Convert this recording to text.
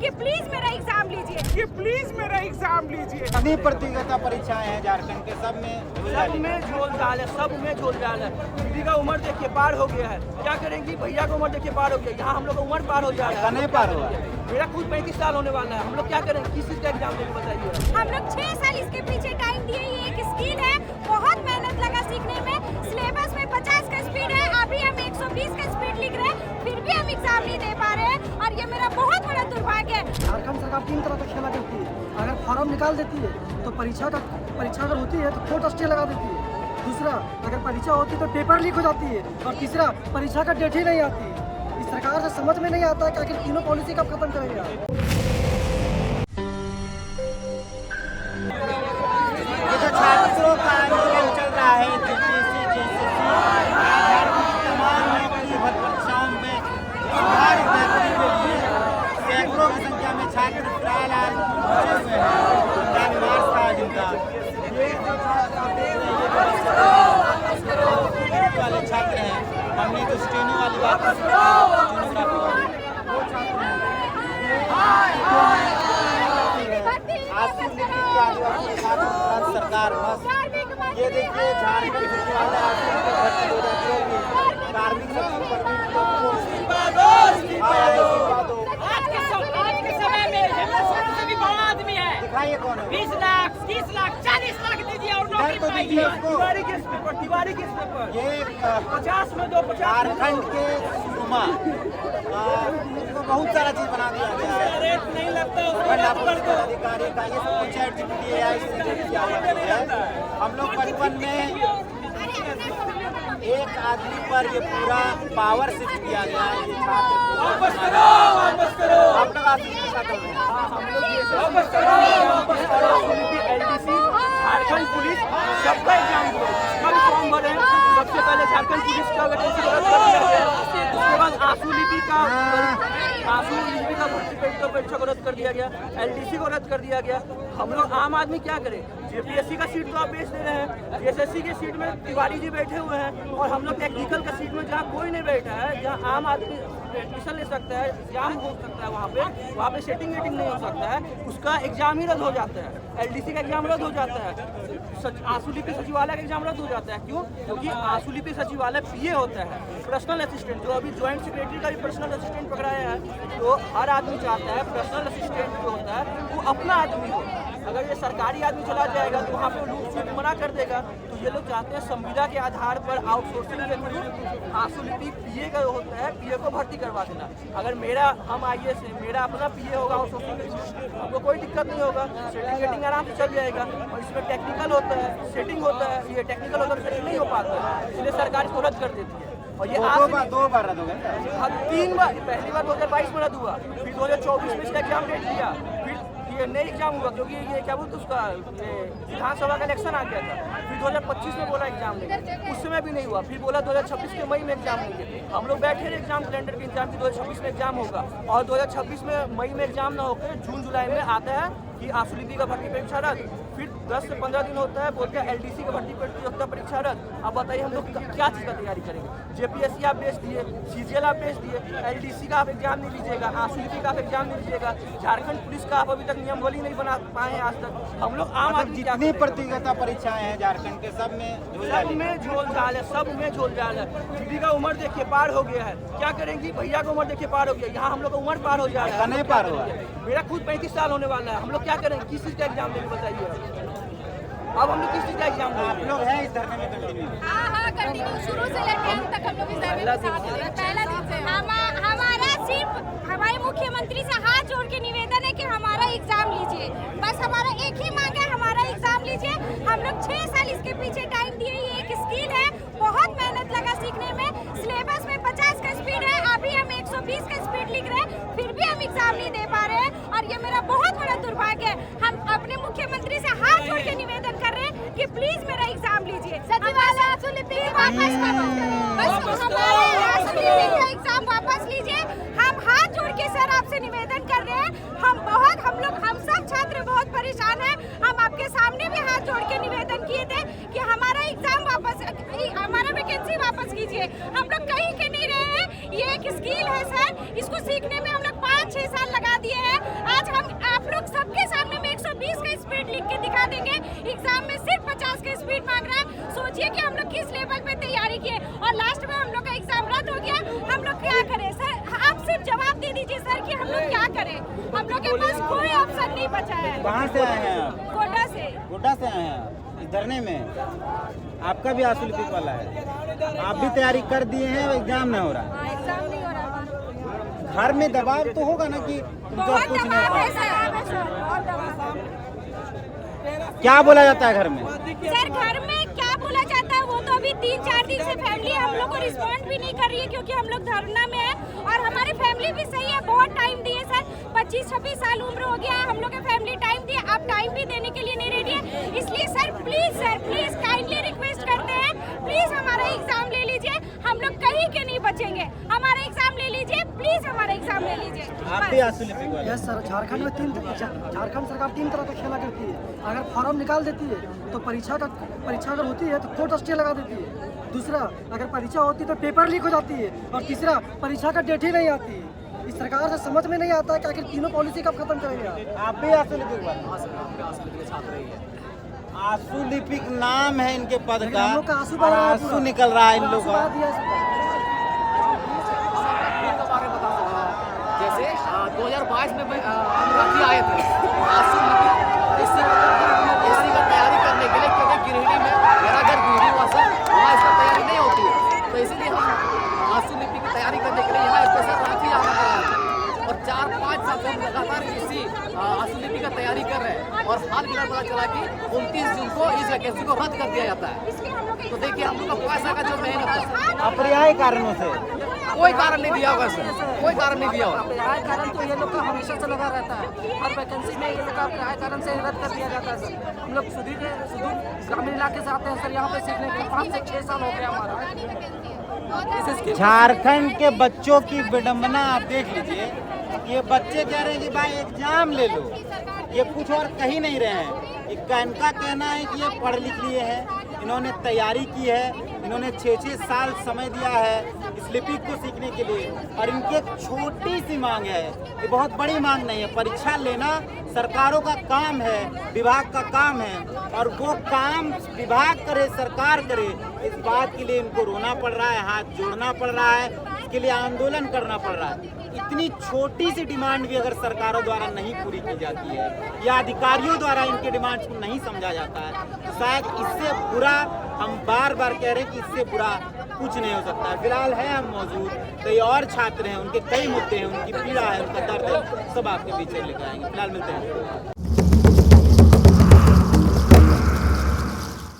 कि प्लीज मेरा एग्जाम लीजिए, कितनी प्रतियोगिता परीक्षाएं हैं झारखंड के, सब में झोल डाल है, सब में झोल डाल है। दीदी का उम्र देखिए पार हो गया है, क्या करेंगी? भैया का उम्र देखिए पार हो गया, यहाँ हम लोग का उम्र पार हो जा रहा है। नहीं पार हुआ, मेरा खुद 35 साल होने वाला है, हम लोग क्या करेंगे? किस चीज का एग्जाम देंगे बताइए? हम लोग 6 साल इसके पीछे टाइम दिए, ये एक स्किल है, बहुत मेहनत लगा सीखने में। सिलेबस में 50 का स्पीड है, अभी हम 120 का स्पीड लिख रहे हैं, फिर भी हम एग्जाम नहीं दे पा रहे हैं और ये मेरा बहुत बड़ा दुर्भाग्य है। झारखंड सरकार 3 तरह का खेला करती है, अगर फॉर्म निकाल देती है तो परीक्षा अगर होती है तो कोर्ट स्टे लगा देती है। दूसरा, अगर परीक्षा होती है तो पेपर लीक हो जाती है। और तीसरा, परीक्षा का डेट ही नहीं आती। इस सरकार से समझ में नहीं आता है कि आखिर तीनों पॉलिसी कब खत्म करेगा। ये जो छात्रों का आंदोलन चल रहा है यूपीएससी, झारखंड की तमाम नौकरी भर्ती परीक्षाओं में सुधार करने के लिए सैकड़ों की संख्या में छात्र फिलहाल आज पहुंचे हुए हैं। मार्च था आज उनका। ये जो छात्र आप देख रहे हैं, ये वाले छात्र हैं, हमने तो स्टेनो वाली बात की, स्टेनोग्राफी वाली, वो छात्र हैं। आंसू लिपि की आदिवासी छात्र राज्य सरकार बस ये देखिए झारखंड सचिवालय आंसू लिपि भर्ती 2013 में कार्मिक सचिव प्रवीण को आज के समय में हेमंत सोरेन से भी बड़ा आदमी है। दिखाइए कौन है। 20 लाख, 30 लाख, 40 लाख दीजिए और नौकरी तो पाइए। दीजिए उसको। तिवारी किस पेपर? ये 50 में दो, 50 झारखंड के सुमा उनको बहुत सारा चीज बना दिया गया है। रेट नहीं लगता अधिकारी का ये सब कुछ ChatGPT AI से जनरेट किया हुआ है। हम लोग बचपन में एक आदमी पर ये पूरा पावर शिफ्ट किया गया है। ये छात्र वापस करो। आप लोग आंसू लिपि का कर रहे हैं। हम लोग ये LDC, झारखंड पुलिस सबका एग्जाम दो, कल फॉर्म भरे। सबसे पहले झारखंड पुलिस का वैकेंसी रद्द कर दिया गया, उसके बाद आंसू लिपि का भर्ती परीक्षा को रद्द कर दिया गया, LDC को रद्द कर दिया गया। हम लोग आम आदमी क्या करें? JPSC का सीट तो आप बेच दे रहे हैं, SSC के सीट में तिवारी जी बैठे हुए हैं और हम लोग टेक्निकल का सीट में जहाँ कोई नहीं बैठा है, जहाँ आम आदमी एडमिशन ले सकता है, एग्जाम हो सकता है, वहाँ पे सेटिंग वेटिंग नहीं हो सकता है, उसका एग्जाम ही रद्द हो जाता है। LDC का एग्जाम रद्द हो जाता है, आंसू लिपि सचिवालय का एग्जाम रद्द हो जाता है। क्यों? क्योंकि आंसू लिपि सचिवालय PA होता है, पर्सनल असिस्टेंट, जो अभी ज्वाइंट सेक्रेटरी का भी पर्सनल असिस्टेंट पकड़ाया है। तो हर आदमी चाहता है पर्सनल असिस्टेंट जो होता है वो अपना आदमी हो। अगर ये सरकारी आदमी चला जाएगा तो वहाँ पे लोग सीट मना कर देगा। तो ये लोग चाहते हैं संविदा के आधार पर आउटसोर्सिंग के थ्रू आंसू लिपि PA का होता है, PA को भर्ती करवा देना। अगर हम IAS है, मेरा अपना PA होगा आउटसोर्सिंग के थ्रू, हमको कोई दिक्कत नहीं होगा, सेटिंग वेटिंग आराम से चल जाएगा। और इसमें टेक्निकल होता है, सेटिंग होता है, ये टेक्निकल होता है, सेटिंग नहीं हो पाता है, इसलिए सरकार इसको रद्द कर देती है। और ये दो बार रद्द हो गया। 3 बार, पहली बार 2022 में रद्द हुआ, फिर 2024 में इसका एग्जाम डेट दिया, फिर ये नई एग्जाम हुआ क्योंकि ये क्या बोलते उसका विधानसभा का इलेक्शन आ गया था। फिर 2025 में बोला एग्जाम लेंगे, उस समय भी नहीं हुआ। फिर बोला 2026 के मई में एग्जाम लेंगे। हम लोग बैठे रहे एग्जाम कैलेंडर के इंतजाम की 2026 में एग्जाम होगा, और 2026 में मई में एग्जाम ना होकर जून जुलाई में आता है कि आंसू लिपि का भर्ती परीक्षा रद्द। फिर 10 से 15 दिन होता है, बोलते हैं LDC का भर्ती परीक्षा रद्द। अब बताइए हम लोग क्या चीज़ का तैयारी करेंगे? JPSC आप बेच दिए, CGL आप बेच दिए, LDC का आप एग्जाम नहीं लीजिएगा, आंसू लिपि का आप एग्जाम नहीं लीजिएगा, झारखंड पुलिस का आप अभी तक नियमावली नहीं बना पाए आज तक। हम लोग आम आदमी जितनी प्रतियोगिता परीक्षाएं हैं झारखंड के, सब में झोल डाल है, सब में झोल डाल है। दीदी का उम्र देखिए पार हो गया है, क्या करेंगी? भैया का उम्र देखिए पार हो गया, यहाँ हम लोग का उम्र पार हो जा रहा है। नहीं पार हुआ, मेरा खुद 35 साल होने वाला है, हम लोग क्या करेंगे? किस चीज़ का एग्जाम देंगे बताइए? अब हम लोग किस चीज़ का एग्जाम आप देंगे? लोग हैं इस धरने में कंटिन्यू? हाँ कंटिन्यू, शुरू से लेकर अंत तक हम लोग इस धरने में साथ हैं। पहला दिन से हमारा सिर्फ हमारे मुख्यमंत्री से हाथ जोड़ के निवेदन है कि हमारा एग्जाम लीजिए, बस हमारा एक ही मांग है, हमारा एग्जाम लीजिए। हम लोग 6 साल इसके पीछे टाइम दिए, ये एक स्किल है, बहुत मेहनत लगा सीखने में। सिलेबस में 50 का स्पीड है, अभी हम 120 का स्पीड लिख रहे हैं, फिर भी हम एग्जाम नहीं दे पा रहे हैं और ये मेरा बहुत बड़ा दुर्भाग्य है। हम अपने मुख्यमंत्री से हाथ जोड़ के निवेदन कर रहे हैं कि प्लीज मेरा एग्जाम लीजिए, सचिवालय आंसू लिपि वापस करो, बस हमारे आंसू लिपि का एग्जाम वापस लीजिए। हम हाथ जोड़ के सर आपसे निवेदन कर रहे हैं, हम सब छात्र बहुत परेशान हैं। हम आपके सामने भी हाथ जोड़ के निवेदन किए थे कि हमारा एग्जाम वापस, हमारा वैकेंसी वापस कीजिए। हम लोग कहीं के नहीं रहे हैं, ये एक स्किल है सर, इसको सीखने में हम लोग 5-6 साल लगा दिए हैं। करें। हम लोग के पास कोई ऑप्शन नहीं बचा है। कहाँ से आए हैं आप? गोड्डा से। गोड्डा से आए हैं आप इस धरने में? आपका भी आंसू लिपिक वाला है, आप भी तैयारी कर दिए हैं, एग्जाम नहीं हो रहा? एग्जाम नहीं हो रहा हमारा। घर में दबाव तो होगा ना कि तुमको बहुत कुछ नहीं दबाव है होता? सर, बहुत दबाव है। क्या बोला जाता है घर में? सर घर में क्या बोला जाता है वो तो अभी 3-4 दिन से फैमिली हम लोग को रिस्पॉन्ड भी नहीं कर रही है, क्योंकि हम लोग धरना में है और हमारी फैमिली भी सही है। बहुत टाइम दिए सर, 25-26 साल उम्र हो गया है, हम लोग के फैमिली टाइम दिए, आप टाइम भी देने के लिए नहीं रेडी है। इसलिए सर प्लीज काइंडली रिक्वेस्ट करते हैं, प्लीज हमारा एग्जाम ले लीजिए। हम लोग कहीं के नहीं बचेंगे, हमारा एग्जाम ले लीजिए, प्लीज हमारा एग्जाम ले लीजिए। आप भी आंसू लिपिक वाले? यस सर, झारखंड में झारखंड सरकार 3 तरह का खेला करती है। अगर फॉर्म निकाल देती है तो परीक्षा अगर होती है तो कोर्ट स्टे लगा देती है। दूसरा, अगर परीक्षा होती है तो पेपर लीक हो जाती है। और तीसरा, परीक्षा का डेट ही नहीं आती है। इस सरकार से समझ में नहीं आता है कि आखिर तीनों पॉलिसी कब खत्म करेंगे। आप भी आंसू लिपिक वाले? आंसू लिपिक नाम है इनके पद लेकिन का, हम लोग का आंसू और बह रहा है आंसू पूरा। निकल रहा है इन लोगों बता का। दिया है सरकार। जैसे 2022 में हम रांची आए थे आंसू लिपिक एससी का तैयारी करने के लिए, क्योंकि गिरिडीह में मेरा घर गिरिडीह हुआ सर, वहाँ इसका तैयारी नहीं होती है, तो इसलिए हम आंसू लिपिक की तैयारी करने के लिए यहाँ स्पेशल रांची आना पड़ा था। और 4-5 साल से हम लगातार इसी आंसू लिपिक का तैयारी कर रहे हैं, और हाल फिलहाल पता चला कि 29 जून को इस वैकेंसी को रद्द कर दिया जाता है। तो देखिए हम लोग का पैसा का जो मेहनत है, अपर्यायी कारणों से कोई कारण नहीं दिया होगा सर, कोई कारण नहीं दिया होगा। प्राय कारण तो ये लोग का हमेशा से लगा रहता है। हर वैकेंसी में ये लोग का प्राय कारण से रद्द कर दिया जाता है सर। हम लोग सुदूर ग्रामीण इलाके से आते हैं सर, यहाँ पे सीखने के 5 से 6 साल हो गया हमारा। झारखंड के बच्चों की विडंबना आप देख लीजिए। ये बच्चे कह रहे हैं कि भाई एग्जाम ले लो, ये कुछ और कह ही नहीं रहे हैं। इनका कहना है कि ये पढ़ लिख लिए हैं, इन्होंने तैयारी की है, इन्होंने 6-6 साल समय दिया है इस लिपिक को सीखने के लिए, और इनकी एक छोटी सी मांग है, ये बहुत बड़ी मांग नहीं है। परीक्षा लेना सरकारों का काम है, विभाग का काम है, और वो काम विभाग करे, सरकार करे, इस बात के लिए इनको रोना पड़ रहा है, हाथ जोड़ना पड़ रहा है, इसके लिए आंदोलन करना पड़ रहा है। इतनी छोटी सी डिमांड भी अगर सरकारों द्वारा नहीं पूरी की जाती है या अधिकारियों द्वारा इनके डिमांड्स को नहीं समझा जाता है, तो शायद इससे बुरा, हम बार बार कह रहे हैं कि इससे बुरा कुछ नहीं हो सकता। फिलहाल है हम मौजूद, कई और छात्र हैं, उनके कई मुद्दे हैं, उनकी पीड़ा है, उनका दर्द है, सब आपके बीच लेकर आएंगे। फिलहाल मिलते हैं।